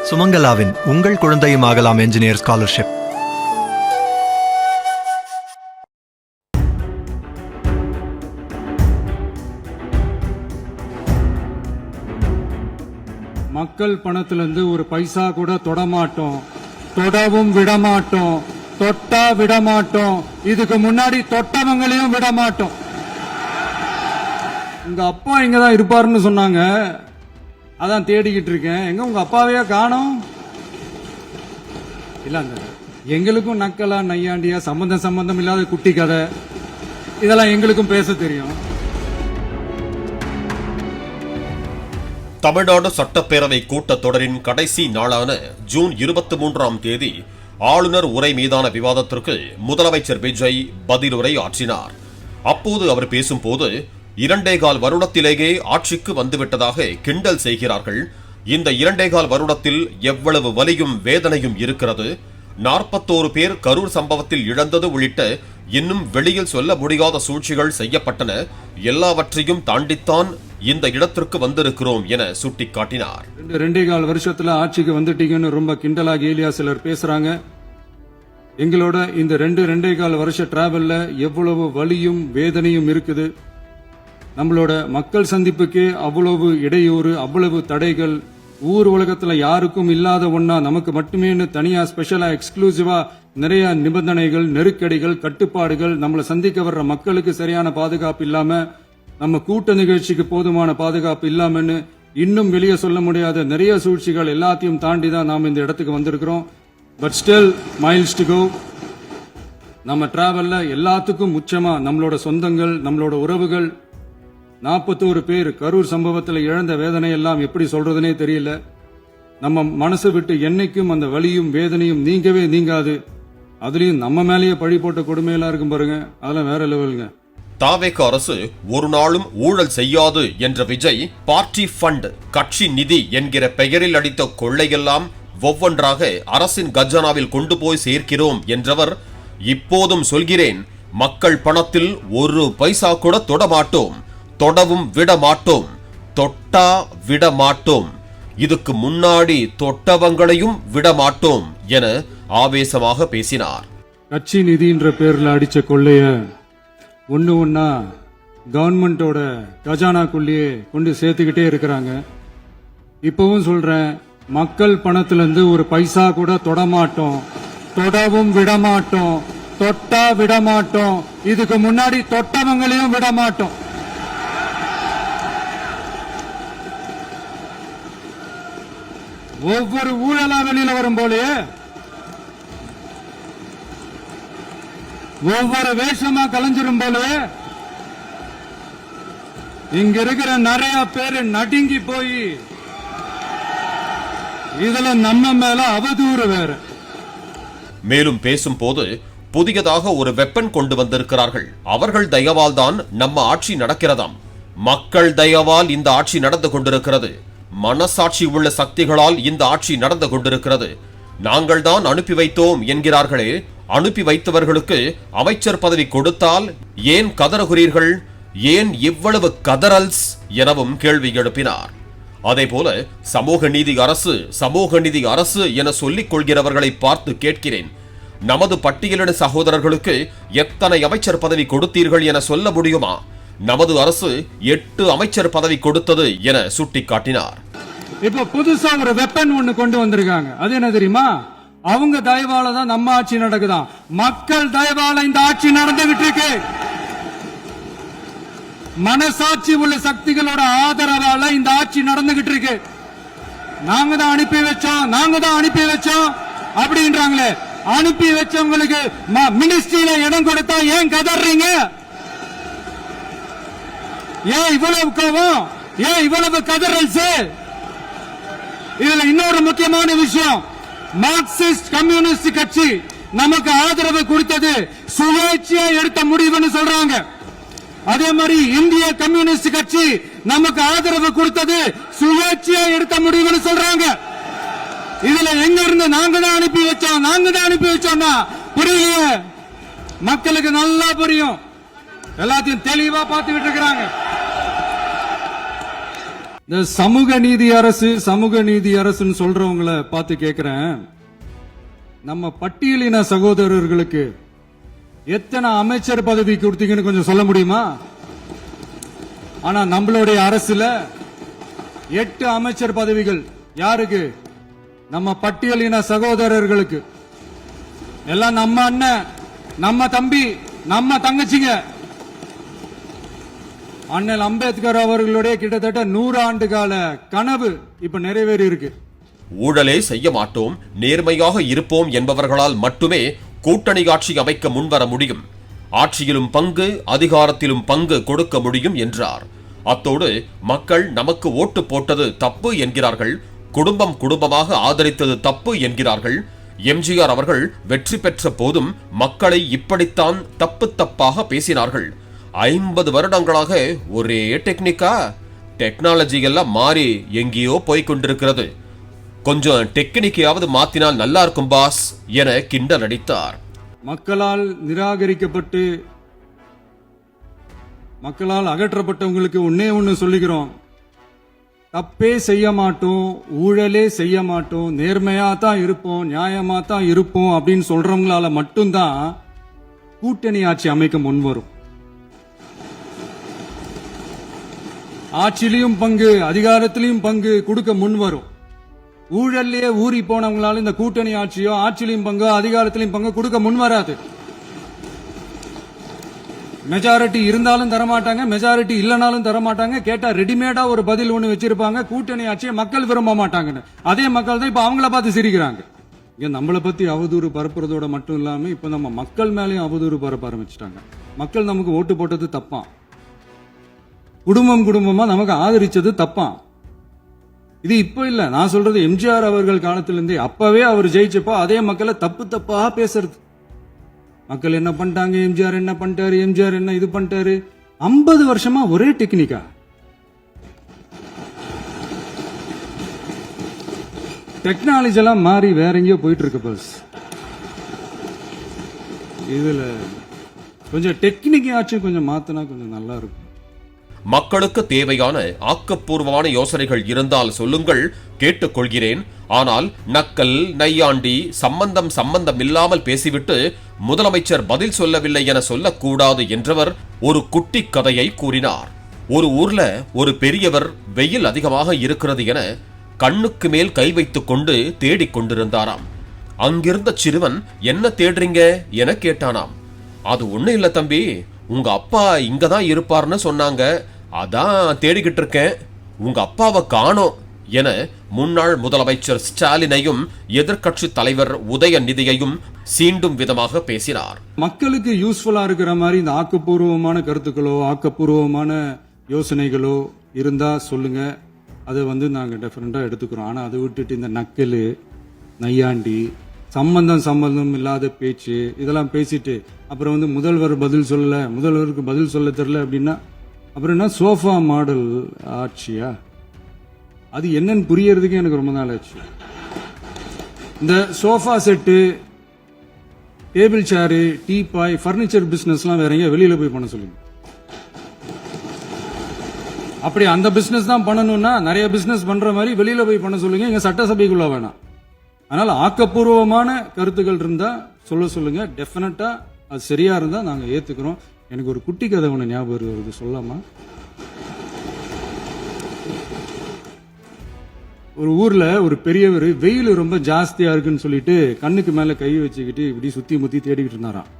சுமங்கலாவின் உங்கள் குழந்தையும் ஆகலாம் என்ஜினியர் ஸ்காலர்ஷிப். மக்கள் பணத்திலிருந்து ஒரு பைசா கூட தொடமாட்டோம், தொடவும் விடமாட்டோம், தொட்டா விடமாட்டோம், இதுக்கு முன்னாடி தொட்டவங்களையும் விடமாட்டோம். உங்க அப்பா இங்கதான் இருப்பாருன்னு சொன்னாங்க, அதான் தேடிக்கிட்டு இருக்கேன். எங்க உங்க அப்பாவையா காணோம்? இல்லங்க, எங்களுக்கும் நக்கலா நையாண்டியா சம்பந்தம் இல்லாத குட்டி கதை இதெல்லாம் எங்களுக்கும் பேச தெரியும். தமிழ்நாடு சட்டப்பேரவை கூட்டத்தொடரின் கடைசி நாளான ஜூன் 23ஆம் தேதி ஆளுநர் உரை மீதான விவாதத்திற்கு முதலமைச்சர் விஜய் பதிலுரை ஆற்றினார். அப்போது அவர் பேசும்போது 2.25 வருடத்திலேயே ஆட்சிக்கு வந்துவிட்டதாக கிண்டல் செய்கிறார்கள். இந்த 2.25 வருடத்தில் எவ்வளவு வலியும் வேதனையும் இருக்கிறது, 41 பேர் கரூர் சம்பவத்தில் இழந்தது உள்ளிட்ட இன்னும் வெளியில் சொல்ல முடியாத சூழ்ச்சிகள் செய்யப்பட்டன. எல்லாவற்றையும் தாண்டித்தான் இந்த இடத்திற்கு வந்திருக்கிறோம் என சுட்டிக்காட்டினார். 2.25 வருஷத்துல ஆட்சிக்கு வந்துட்டீங்கன்னு ரொம்ப கிண்டலா கேலியா சிலர் பேசுறாங்க. எங்களோட இந்த 2.25 வருஷ டிராவல்ல எவ்வளவு வலியும் வேதனையும் இருக்குது. நம்மளோட மக்கள் சந்திப்புக்கே அவ்வளவு இடையூறு, அவ்வளவு தடைகள், ஊர் உலகத்துல யாருக்கும் இல்லாத ஒன்னா நமக்கு மட்டுமே தனியா ஸ்பெஷலா எக்ஸ்க்ளூசிவா நிறைய நிபந்தனைகள், நெருக்கடிகள், கட்டுப்பாடுகள், நம்மளை சந்திக்க வர்ற மக்களுக்கு சரியான பாதுகாப்பு இல்லாம, நம்ம கூட்ட நிகழ்ச்சிக்கு போதுமான பாதுகாப்பு இல்லாமன்னு இன்னும் வெளியே சொல்ல முடியாத நிறைய சூழ்ச்சிகள் எல்லாத்தையும் தாண்டி தான் நாம் இந்த இடத்துக்கு வந்திருக்கிறோம். But still miles to go. நம்ம டிராவல்ல எல்லாத்துக்கும் முக்கியமா நம்மளோட சொந்தங்கள், நம்மளோட உறவுகள், 41 பேர் கரூர் சம்பவத்தில் இழந்த வேதனை எல்லாம் எப்படி சொல்றதுனே தெரியல. நம்ம மனசு விட்டு என்னைக்கும் அந்த வலியும் வேதனையும் நீங்கவே நீங்காது. அதுலயும் நம்ம மேலேயே பழி போட்ட கொடுமையெல்லாம் இருக்கும் பாருங்க, அதெல்லாம் வேற லெவலுங்க. தாவேக அரசு ஒரு நாளும் ஊழல் செய்யாது என்ற விஜய் பார்ட்டி ஃபண்ட், கட்சி நிதி என்கிற பெயரில் அடித்த கொள்ளையெல்லாம் ஒவ்வொன்றாக அரசின் கஜானாவில் கொண்டு போய் சேர்க்கிறோம் என்றவர் இப்போதும் சொல்கிறேன், மக்கள் பணத்தில் ஒரு பைசா கூட தொடமாட்டோம், தொடவும் விட மாட்டோம், தொட்டா விட மாட்டோம், இதுக்கு முன்னாடி தொட்டவங்களையும் விட மாட்டோம் என ஆவேசமாக பேசினார். கட்சி நிதின்ற பேர்ல அடிச்ச கொள்ளைய ஒன்னு ஒன்னா கவர்மெண்டோட கஜானாக்குள்ளேயே கொண்டு சேர்த்துக்கிட்டே இருக்கிறாங்க. இப்பவும் சொல்றேன், மக்கள் பணத்திலிருந்து ஒரு பைசா கூட தொடமாட்டோம், தொடவும் விடமாட்டோம், தொட்டா விடமாட்டோம், இதுக்கு முன்னாடி தொட்டவங்களையும் விடமாட்டோம். ஒவ்வொரு ஊழலா வெளியில வரும் போலே, ஒவ்வொரு வேஷமா கலைஞ்சிரும் போலே, இங்க இருக்கிற நிறைய பேரு நடுங்கி போய் இதுல நம்ம மேல அவதூறு வேற. மேலும் பேசும்போது புதியதாக ஒரு வெப்பன் கொண்டு வந்திருக்கிறார்கள், அவர்கள் தயவால் தான் நம்ம ஆட்சி நடக்கிறதாம், மக்கள் தயவால் இந்த ஆட்சி நடந்து கொண்டிருக்கிறது, மனசாட்சி உள்ள சக்திகளால் இந்த ஆட்சி நடந்து கொண்டிருக்கிறது, நாங்கள் தான் அனுப்பி வைத்தோம் என்கிறார்களே, அனுப்பி வைத்தவர்களுக்கு அமைச்சர் பதவி கொடுத்தால் ஏன் கதறுகிறீர்கள், ஏன் இவ்வளவு கதறல்ஸ் எனவும் கேள்வி எழுப்பினார். அதேபோல சமூக நீதி அரசு, சமூக நீதி அரசு என சொல்லிக் கொள்கிறவர்களை பார்த்து கேட்கிறேன், நமது பட்டியலின சகோதரர்களுக்கு எத்தனை அமைச்சர் பதவி கொடுத்தீர்கள் என சொல்ல முடியுமா? நமது அரசு 8 அமைச்சர் பதவி கொடுத்தது என சுட்டிக்காட்டினார். இப்ப புதுசா ஒரு வெப்பன் ஒண்ணு கொண்டு வந்திருக்காங்க, அது என்ன தெரியுமா? அவங்க தயவால தான் நம்ம ஆட்சி நடக்குதாம், மக்கள் தயவால இந்த ஆட்சி நடந்துகிட்டு இருக்கு. மனசாட்சி உள்ள சக்திகளோட ஆதரவால இந்த ஆட்சி நடந்துகிட்டு இருக்கு. நாங்க தான் அனுப்பி வச்சோம், நாங்க தான் அனுப்பி வச்சோம் அப்படின்றாங்களே, அனுப்பி வச்சவங்களுக்கு மினிஸ்ட்ரியில இடம் கொடுத்தா ஏன் கதறீங்க? ஏன் இவ்வளவு கோபம், ஏன் இவ்வளவு கதறல்ஸ்? இதுல இன்னொரு முக்கியமான விஷயம், மார்க்சிஸ்ட் கம்யூனிஸ்ட் கட்சி நமக்கு ஆதரவு கொடுத்தது சுயேட்சையா எடுத்த முடிவுன்னு சொல்றாங்க. அதே மாதிரி இந்திய கம்யூனிஸ்ட் கட்சி நமக்கு ஆதரவு கொடுத்தது சுயேட்சையா எடுத்த முடிவுன்னு சொல்றாங்க. இதுல எங்க இருந்து நாங்க தான் அனுப்பி வச்சோம், நாங்க தான் அனுப்பி வச்சோம்னா புரியலையே. மக்களுக்கு நல்லா புரியும், எல்லாத்தையும் தெளிவா பார்த்துக்கிட்டு இருக்கிறாங்க. இந்த சமூக நீதி அரசுன்னு சொல்றவங்கள பார்த்து கேக்குறேன், நம்ம பட்டியலின சகோதரர்களுக்கு எத்தனை அமைச்சர் பதவி கொடுத்தீங்கன்னு கொஞ்சம் சொல்ல முடியுமா? ஆனா நம்மளுடைய அரசுல 8 அமைச்சர் பதவிகள் யாருக்கு? நம்ம பட்டியலின சகோதரர்களுக்கு. எல்லாம் நம்ம அண்ணன், நம்ம தம்பி, நம்ம தங்கச்சிங்க. அண்ணல் அம்பேத்கர் அவர்களுடைய கிட்டத்தட்ட 100 ஆண்டு கால கனவு இப்ப நிறைவேறி இருக்கு. ஊழலே செய்ய மாட்டோம், நேர்மையாக இருப்போம் என்பவர்களால் மட்டுமே கூட்டணி ஆட்சி அமைக்க முன்வர முடியும். ஆட்சியிலும் பங்கு, அதிகாரத்திலும் பங்கு கொடுக்க முடியும் என்றார். அத்தோடு மக்கள் நமக்கு ஓட்டு போட்டது தப்பு என்கிறார்கள், குடும்பம் குடும்பமாக ஆதரித்தது தப்பு என்கிறார்கள். எம்ஜிஆர் அவர்கள் வெற்றி பெற்ற போதும் மக்களை இப்படித்தான் தப்பு தப்பாக பேசினார்கள். 50 வருடங்களாக ஒரே டெக்னாலஜி எல்லாம் மாறி எங்கேயோ போய்கொண்டிருக்கிறது, கொஞ்சம் டெக்னிக்கையாவது மாத்தினால் நல்லா இருக்கும் பாஸ் என கிண்டல் அடித்தார். மக்களால் நிராகரிக்கப்பட்டு மக்களால் அகற்றப்பட்டவங்களுக்கு ஒண்ணு சொல்லிக்கிறோம், தப்பே செய்ய மாட்டோம், ஊழலே செய்ய மாட்டோம், நேர்மையா தான் இருப்போம், நியாயமா தான் இருப்போம் அப்படின்னு சொல்றவங்களால மட்டும்தான் கூட்டணி ஆட்சி அமைக்க முன்வரும். ஆட்சியிலையும் பங்கு, அதிகாரத்திலையும் பங்கு கொடுக்க முன்வரும். ஊழல்லையே ஊறி போனவங்களால இந்த கூட்டணி ஆட்சியோ, ஆட்சியிலையும் பங்கு, அதிகாரத்திலையும் பங்கு கொடுக்க முன்வராது. மெஜாரிட்டி இருந்தாலும் தரமாட்டாங்க, மெஜாரிட்டி இல்லனாலும் தரமாட்டாங்க. கேட்டா ரெடிமேடா ஒரு பதில் ஒண்ணு வச்சிருப்பாங்க, கூட்டணி ஆட்சியை மக்கள் விரும்ப மாட்டாங்கன்னு. அதே மக்கள் தான் இப்ப அவங்கள பார்த்து சிரிக்கிறாங்க. இங்க நம்மளை பத்தி அவதூறு பரப்புறதோட மட்டும் இல்லாம இப்ப நம்ம மக்கள் மேலேயும் அவதூறு பரப்ப ஆரம்பிச்சிட்டாங்க. மக்கள் நமக்கு ஓட்டு போட்டது தப்பான், குடும்பமா நமக்கு ஆதரிச்சது தப்பான். இது இப்ப இல்ல, நான் சொல்றது எம்ஜிஆர் அவர்கள் காலத்திலிருந்தே. அப்பவே அவர் ஜெயிச்சப்போ அதே மக்களை தப்பா பேசுறது. மக்கள் என்ன பண்ணிட்டாங்க, எம்ஜிஆர் என்ன பண்ணிட்டாரு, எம்ஜிஆர் என்ன இது பண்ணிட்டாரு. 50 வருஷமா ஒரே டெக்னிக்கா. டெக்னாலஜி எல்லாம் மாறி வேற எங்கேயோ போயிட்டு இருக்கு பஸ். இதுல கொஞ்சம் டெக்னிக் ஆச்சு கொஞ்சம் மாத்தினா கொஞ்சம் நல்லா இருக்கும். மக்களுக்கு தேவையான ஆக்கப்பூர்வமான யோசனைகள் இருந்தால் சொல்லுங்கள், கேட்டுக்கொள்கிறேன். ஆனால் நக்கல், நையாண்டி, சம்பந்தம் இல்லாமல் பேசிவிட்டு முதலமைச்சர் பதில் சொல்லவில்லை என சொல்லக்கூடாது என்றவர் ஒரு குட்டி கதையை கூறினார். ஒரு ஊர்ல ஒரு பெரியவர் வெயில் அதிகமாக இருக்கிறது என கண்ணுக்கு மேல் கை வைத்துக் கொண்டு தேடிக் கொண்டிருந்தாராம். அங்கிருந்த சிறுவன், என்ன தேடுறீங்க என கேட்டானாம். அது ஒண்ணு இல்ல தம்பி, உங்க அப்பா இங்கதான் இருப்பார்னு சொன்னாங்க, அதான் தேடிக்கிட்டு இருக்கேன், உங்க அப்பாவை காணோம் என முன்னாள் முதலமைச்சர் ஸ்டாலினையும் எதிர்க்கட்சி தலைவர் உதயநிதியையும் சீண்டும் விதமாக பேசினார். மக்களுக்கு யூஸ்ஃபுல்லா இருக்கிற மாதிரி இந்த ஆக்கப்பூர்வமான கருத்துக்களோ, ஆக்கப்பூர்வமான யோசனைகளோ இருந்தா சொல்லுங்க, அதை நாங்க டெஃபரெண்டா எடுத்துக்கிறோம். ஆனா அதை விட்டுட்டு இந்த நக்கலு, நையாண்டி, சம்பந்தம் இல்லாத பேச்சு இதெல்லாம் பேசிட்டு அப்புறம் முதல்வருக்கு பதில் சொல்ல தெரியல அப்படின்னா அப்புறம் என்ன சோஃபா மாடல் ஆட்சியா? அது என்னன்னு புரியறதுக்கு எனக்கு ரொம்ப நாள் ஆச்சு. இந்த sofa set, table chair, teapoy, furniture பிசினஸ்லாம் வேற எங்க வெளியில போய் பண்ண சொல்லுங்க. அப்படி அந்த பிசினஸ் தான் பண்ணணும்னா நிறைய பிசினஸ் பண்ற மாதிரி வெளியில போய் பண்ண சொல்லுங்க, இங்க சட்டசபைக்குள்ள வேணாம். அதனால ஆக்கப்பூர்வமான கருத்துக்கள் இருந்தா சொல்லுங்க, டெஃபினட்டா அது சரியா இருந்தா நாங்க ஏத்துக்கிறோம். எனக்கு ஒரு குட்டி கதை ஒண்ணு ஞாபகம் வருது, சொல்லாமா? ஒரு ஊர்ல ஒரு பெரியவர் வெயில் ரொம்ப ஜாஸ்தியா இருக்குன்னு சொல்லிட்டு கண்ணுக்கு மேல கை வச்சுக்கிட்டு இப்படி சுத்தி முத்தி தேடிக்கிட்டு இருந்தாராம்.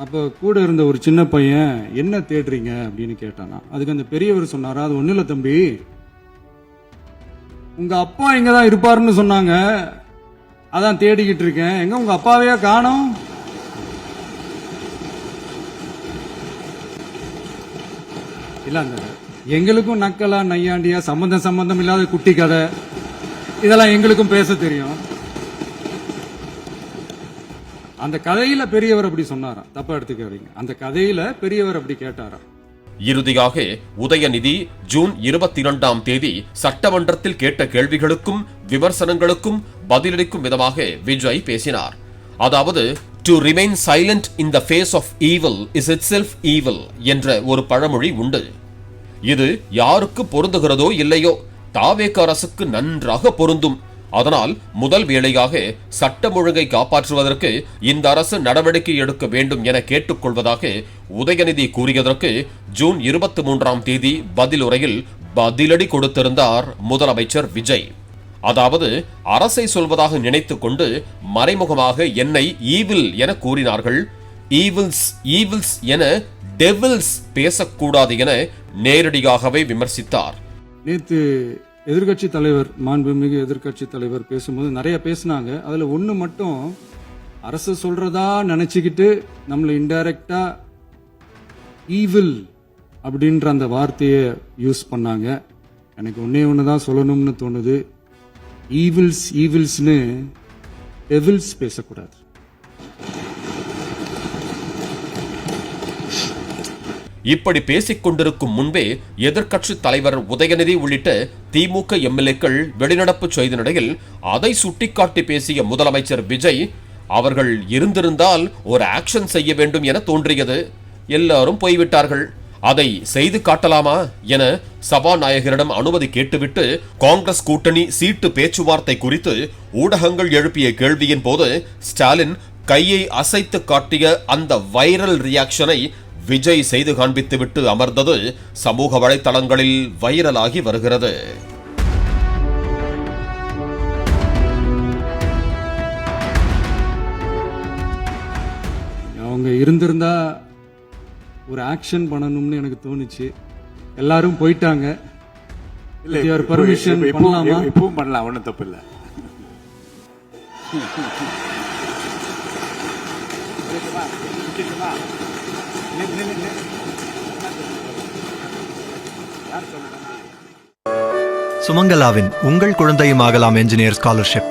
அப்ப கூட இருந்த ஒரு சின்ன பையன், என்ன தேடுறீங்க அப்படின்னு கேட்டானா. அதுக்கு அந்த பெரியவர் சொன்னாரா, அது ஒண்ணு இல்ல தம்பி, உங்க அப்பா இங்கதான் இருப்பாருன்னு சொன்னாங்க, அதான் தேடிக்கிட்டு இருக்கேன், எங்க உங்க அப்பாவையா காணோம். இல்ல எங்களுக்கும் நக்கலா, நையாண்டியா, சம்பந்தம் இல்லாத குட்டி கதை இதெல்லாம் எங்களுக்கும் பேச தெரியும். அந்த கதையில பெரியவர் அப்படி சொன்னாராம், தப்பா எடுத்துக்கிறீங்க, அந்த கதையில பெரியவர் அப்படி கேட்டாராம். இறுதியாக உதயநிதி ஜூன் 22ஆம் தேதி சட்டமன்றத்தில் கேட்ட கேள்விகளுக்கும் விமர்சனங்களுக்கும் பதிலளிக்கும் விதமாக விஜய் பேசினார். அதாவது, to remain silent in the face of evil is itself evil என்ற ஒரு பழமொழி உண்டு. இது யாருக்கு பொருந்துகிறதோ இல்லையோ தாவேக அரசுக்கு நன்றாக பொருந்தும். அதனால் முதல் வேளையாக சட்டம் ஒழுங்கை காப்பாற்றுவதற்கு இந்த அரசு நடவடிக்கை எடுக்க வேண்டும் என கேட்டுக்கொள்வதாக உதயநிதி கூறியதற்கு ஜூன் 23ஆம் தேதி பதில் உரையில் பதிலடி கொடுத்திருந்தார் முதலமைச்சர் விஜய். அதாவது அரசை சொல்வதாக நினைத்துக் கொண்டு மறைமுகமாக என்னை ஈவில் என கூறினார்கள். ஈவில்ஸ் என டெவில்ஸ் பேசக்கூடாது என நேரடியாகவே விமர்சித்தார். நேற்று எதிர்க்கட்சி தலைவர், மாண்புமிகு எதிர்க்கட்சி தலைவர் பேசும்போது நிறைய பேசினாங்க. அதுல ஒண்ணு மட்டும் அரசு சொல்றதா நினைச்சுக்கிட்டு நம்மளை இன்டைரக்டா ஈவில் அப்படின்ற அந்த வார்த்தையை யூஸ் பண்ணாங்க. எனக்கு ஒன்னே ஒண்ணுதான் சொல்லணும்னு தோணுது. ஈவில்ஸ்னு டெவில்ஸ் பேசக்கூடாது. இப்படி பேசிக் கொண்டிருக்கும் முன்பே எதிர்க்கட்சி தலைவர் உதயநிதி உள்ளிட்ட திமுக எம்எல்ஏக்கள் வெளிநடப்பு செய்த நிலையில் அதை சுட்டிக்காட்டி பேசிய முதலமைச்சர் விஜய் அவர்கள் இருந்திருந்தால் ஒரு ஆக்ஷன் செய்ய வேண்டும் என தோன்றியது. எல்லாரும் போய்விட்டார்கள், அதை செய்து காட்டலாமா என சபாநாயகரிடம் அனுமதி கேட்டுவிட்டு காங்கிரஸ் கூட்டணி சீட்டு பேச்சுவார்த்தை குறித்து ஊடகங்கள் எழுப்பிய கேள்வியின் போது ஸ்டாலின் கையை அசைத்து காட்டிய அந்த வைரல் ரியாக்ஷனை விஜய் செய்து காண்பித்துவிட்டு அமர்ந்தது சமூக வலைதளங்களில் வைரலாகி வருகிறது. அவங்க இருந்திருந்தா ஒரு ஆக்ஷன் பண்ணணும்னு எனக்கு தோணுச்சு. எல்லாரும் போயிட்டாங்க. இல்ல பர்மிஷன் பண்ணலாமா? இப்பவும் பண்ணலாம், ஒன்றும் தப்பு இல்லை. சுமங்கலாவின் உங்கள் குழந்தையும் ஆகலாம் என்ஜினியர் ஸ்காலர்ஷிப்.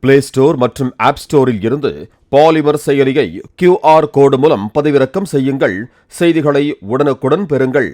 பிளே ஸ்டோர் மற்றும் ஆப் ஸ்டோரில் இருந்து பாலிமர் செயலியை QR கோடு மூலம் பதிவிறக்கம் செய்யுங்கள். செய்திகளை உடனுக்குடன் பெறுங்கள்.